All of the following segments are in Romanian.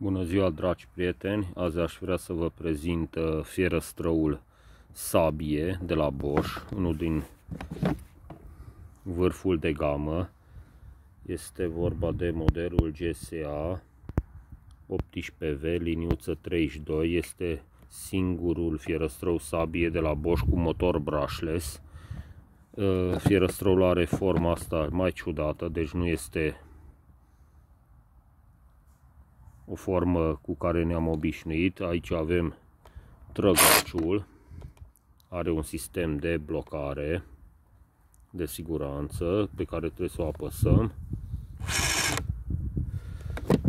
Bună ziua, dragi prieteni! Azi aș vrea să vă prezint fierăstrăul sabie de la Bosch, unul din vârful de gamă. Este vorba de modelul GSA 18V, liniuță 32. Este singurul fierăstrău sabie de la Bosch cu motor brushless. Fierăstrăul are forma asta mai ciudată, deci nu este o formă cu care ne-am obișnuit. Aici avem trăgaciul, are un sistem de blocare de siguranță pe care trebuie să o apăsăm.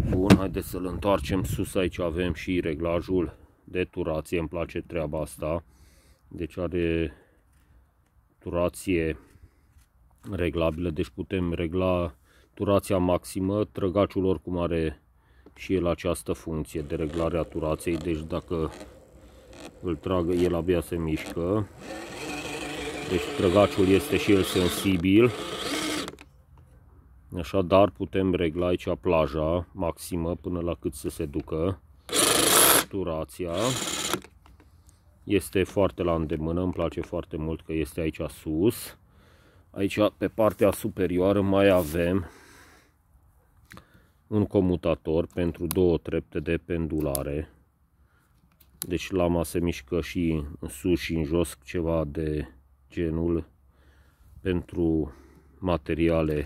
Bun, haideți să-l întoarcem sus. Aici avem și reglajul de turație, îmi place treaba asta. Deci are turație reglabilă, deci putem regla turația maximă. Trăgaciul oricum are și el această funcție de reglare a turației, deci dacă îl trag, el abia se mișcă. Deci trăgaciul este și el sensibil. Așadar putem regla aici plaja maximă până la cât să se ducă turația. Este foarte la îndemână, îmi place foarte mult că este aici sus. Aici pe partea superioară mai avem un comutator pentru două trepte de pendulare. Deci lama se mișcă și în sus și în jos, ceva de genul, pentru materiale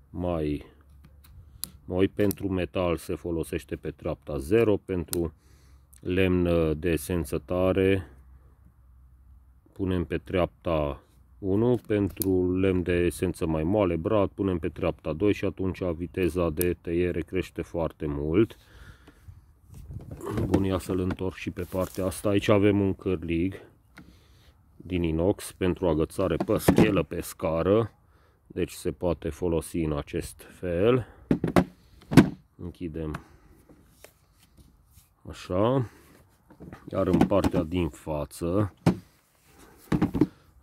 mai moi. Pentru metal se folosește pe treapta 0, pentru lemn de esență tare punem pe treapta 1, pentru lemn de esență mai moale, brad, punem pe treapta 2 și atunci viteza de tăiere crește foarte mult. Bun, ia să-l întorc și pe partea asta. Aici avem un cârlig din inox pentru agățare pe schelă, pe scară, deci se poate folosi în acest fel. Închidem așa. Iar în partea din față,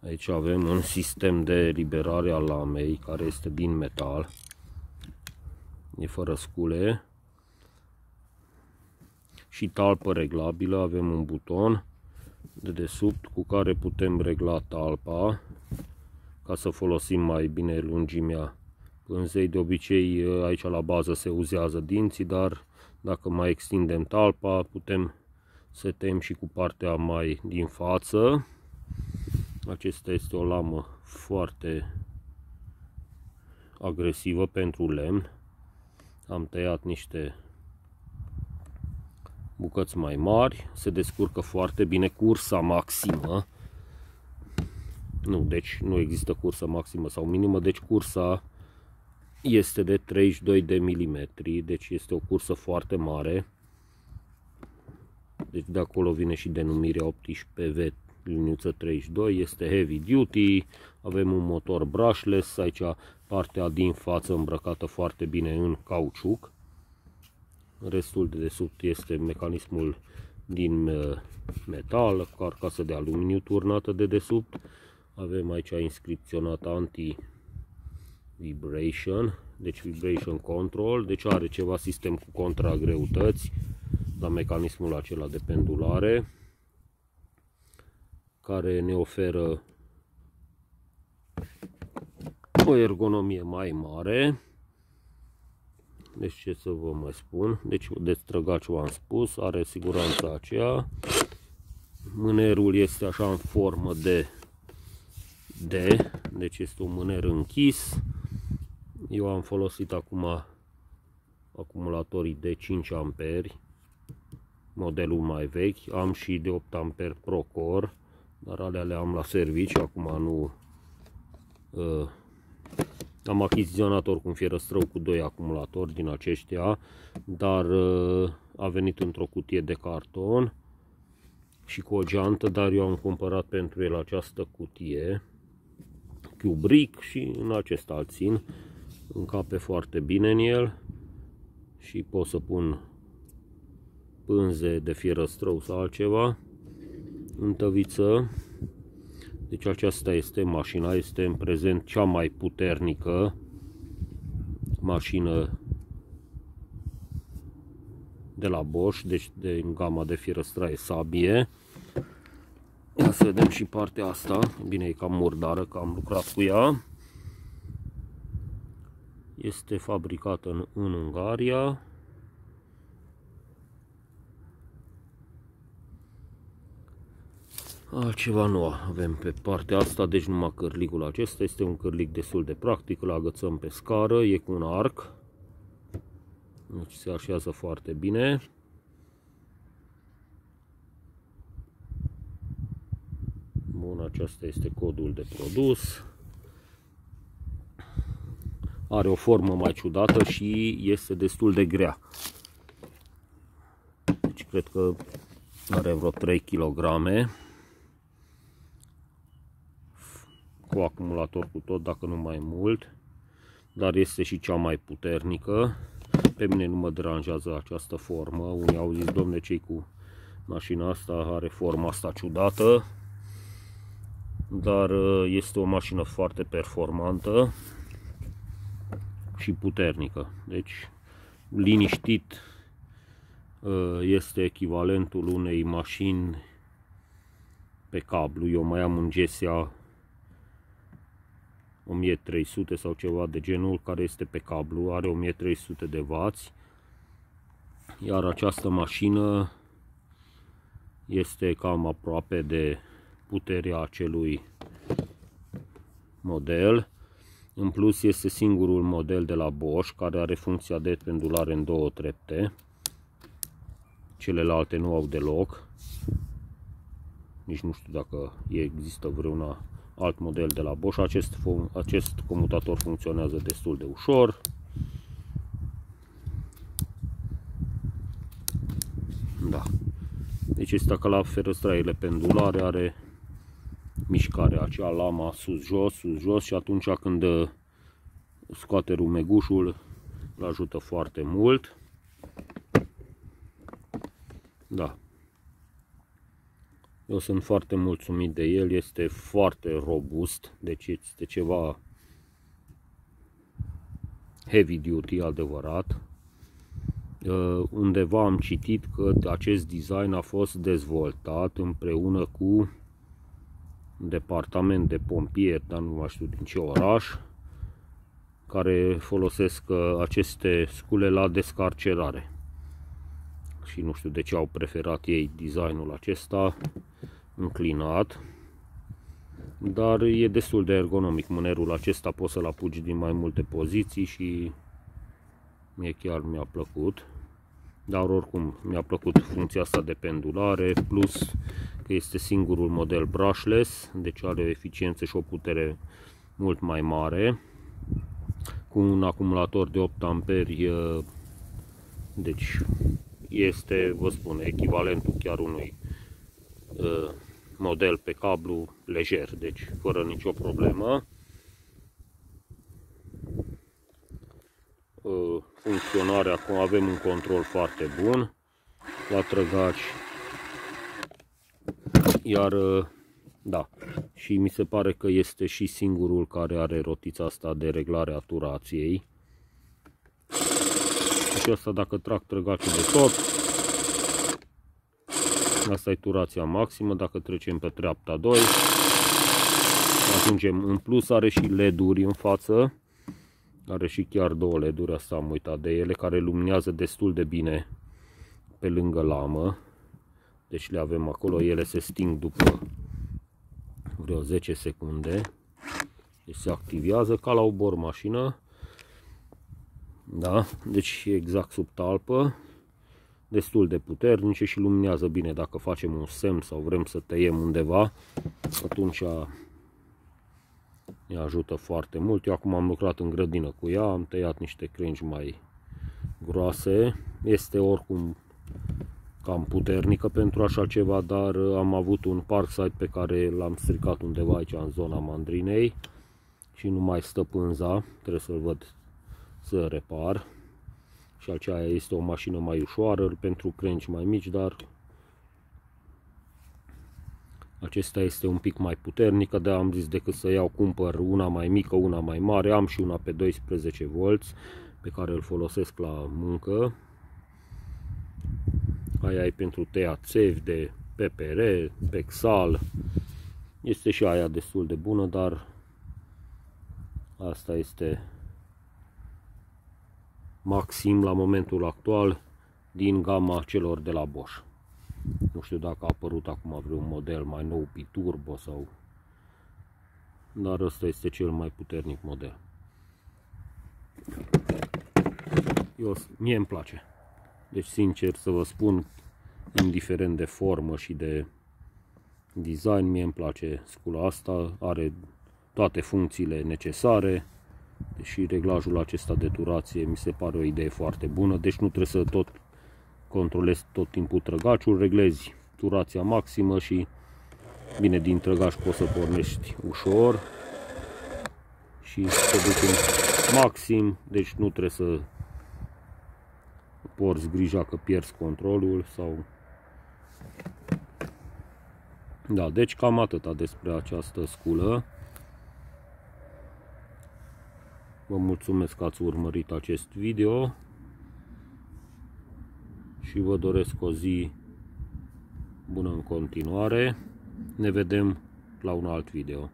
aici avem un sistem de eliberare a lamei care este din metal, e fără scule, și talpă reglabilă. Avem un buton de desubt cu care putem regla talpa ca să folosim mai bine lungimea pânzei. De obicei aici la bază se uzează dinții, dar dacă mai extindem talpa putem să tăiem și cu partea mai din față. Acesta este o lamă foarte agresivă pentru lemn. Am tăiat niște bucăți mai mari, se descurcă foarte bine. Cursa maximă, deci nu există cursă maximă sau minimă, deci cursa este de 32 de milimetri, deci este o cursă foarte mare. Deci de acolo vine și denumirea 18V liniuță 32, este heavy duty. Avem un motor brushless, aici partea din față îmbrăcată foarte bine în cauciuc. Restul de desubt este mecanismul din metal, carcasă de aluminiu turnată de desubt. Avem aici inscripționat anti-vibration, deci vibration control, deci are ceva sistem cu contragreutăți la mecanismul acela de pendulare, care ne oferă o ergonomie mai mare. Deci ce să vă mai spun, deci de trăgaciul am spus, are siguranța aceea. Mânerul este așa în formă de D, deci este un mâner închis. Eu am folosit acum acumulatorii de 5 amperi, modelul mai vechi. Am și de 8 amperi ProCore, dar alea le am la serviciu, acum nu. Am achiziționat oricum fierăstrău cu 2 acumulatori din aceștia, dar a venit într-o cutie de carton și cu o geantă, dar eu am cumpărat pentru el această cutie Kubrick și în acesta îl țin. Încape foarte bine în el și pot să pun pânze de fierăstrău sau altceva în tăviță. Deci aceasta este mașina, este în prezent cea mai puternică mașină de la Bosch, deci în gama de fierăstraie sabie. Ia să vedem și partea asta. Bine, e cam murdară, că am lucrat cu ea. Este fabricată în Ungaria. Altceva nu avem pe partea asta, deci numai cârligul acesta. Este un cârlig destul de practic, îl agățăm pe scară, e cu un arc. Deci se așează foarte bine. Bun, acesta este codul de produs. Are o formă mai ciudată și este destul de grea. Deci cred că are vreo 3 kg. Cu acumulator cu tot, dacă nu mai mult. Dar este și cea mai puternică. Pe mine nu mă deranjează această formă. Unii au zis, domne, cei cu mașina asta are forma asta ciudată. Dar este o mașină foarte performantă și puternică. Deci, liniștit, este echivalentul unei mașini pe cablu. Eu mai am un GSA 1300 sau ceva de genul, care este pe cablu, are 1300 de W, iar această mașină este cam aproape de puterea acelui model. În plus, este singurul model de la Bosch care are funcția de pendulare în 2 trepte. Celelalte nu au deloc. Nici nu știu dacă există vreuna alt model de la Bosch. Acest comutator funcționează destul de ușor. Da. Deci este ca la ferăstraiile pendulare, are mișcarea acea, lama sus-jos, sus-jos, și atunci când scoate rumegușul, îl ajută foarte mult. Da. Eu sunt foarte mulțumit de el, este foarte robust, deci este ceva heavy duty adevărat. Undeva am citit că acest design a fost dezvoltat împreună cu un departament de pompieri, dar nu mai știu din ce oraș, care folosesc aceste scule la descarcerare. Și nu știu de ce au preferat ei designul acesta înclinat, dar e destul de ergonomic. Mânerul acesta poți să-l apuci din mai multe poziții și mie chiar mi-a plăcut. Dar oricum mi-a plăcut funcția asta de pendulare, plus că este singurul model brushless, deci are o eficiență și o putere mult mai mare, cu un acumulator de 8 amperi, deci este, vă spun, echivalentul chiar unui model pe cablu lejer, deci fără nicio problemă. Funcționarea, acum avem un control foarte bun la trăgaci, iar da, și mi se pare că este și singurul care are rotița asta de reglare a turației. Și asta, dacă trag trăgaciul de tot, asta e turația maximă. Dacă trecem pe treapta 2, ajungem. În plus are și LED-uri în față, are și chiar 2 LED-uri, asta am uitat de ele, care luminează destul de bine pe lângă lamă. Deci le avem acolo, ele se sting după vreo 10 secunde. Deci se activează ca la o bormașină. Da, deci exact sub talpă, destul de puternice și luminează bine. Dacă facem un semn sau vrem să tăiem undeva, atunci ne ajută foarte mult. Eu acum am lucrat în grădină cu ea, am tăiat niște crengi mai groase. Este oricum cam puternică pentru așa ceva, dar am avut un parkside pe care l-am stricat undeva aici în zona Mandrinei și nu mai stă pânza, trebuie să-l văd să repar. Și aceea este o mașină mai ușoară pentru crengi mai mici, dar acesta este un pic mai puternică, de am zis decât să iau, cumpăr una mai mică, una mai mare. Am și una pe 12 V pe care îl folosesc la muncă. Aia e pentru TAC, de PPR, Pexal. Este și aia destul de bună, dar asta este maxim la momentul actual din gama celor de la Bosch. Nu știu dacă a apărut acum vreun model mai nou, biturbo sau... Dar ăsta este cel mai puternic model. Mie îmi place. Deci, sincer să vă spun, indiferent de formă și de design, mie îmi place scula asta. Are toate funcțiile necesare. Deși reglajul acesta de turație mi se pare o idee foarte bună. Deci nu trebuie să tot controlezi tot timpul trăgaciul. Reglezi turația maximă și bine, din trăgaș poți să pornești ușor și te duci în maxim. Deci nu trebuie să porți grija că pierzi controlul sau... Da, deci cam atâta despre această sculă. Vă mulțumesc că ați urmărit acest video și vă doresc o zi bună în continuare. Ne vedem la un alt video.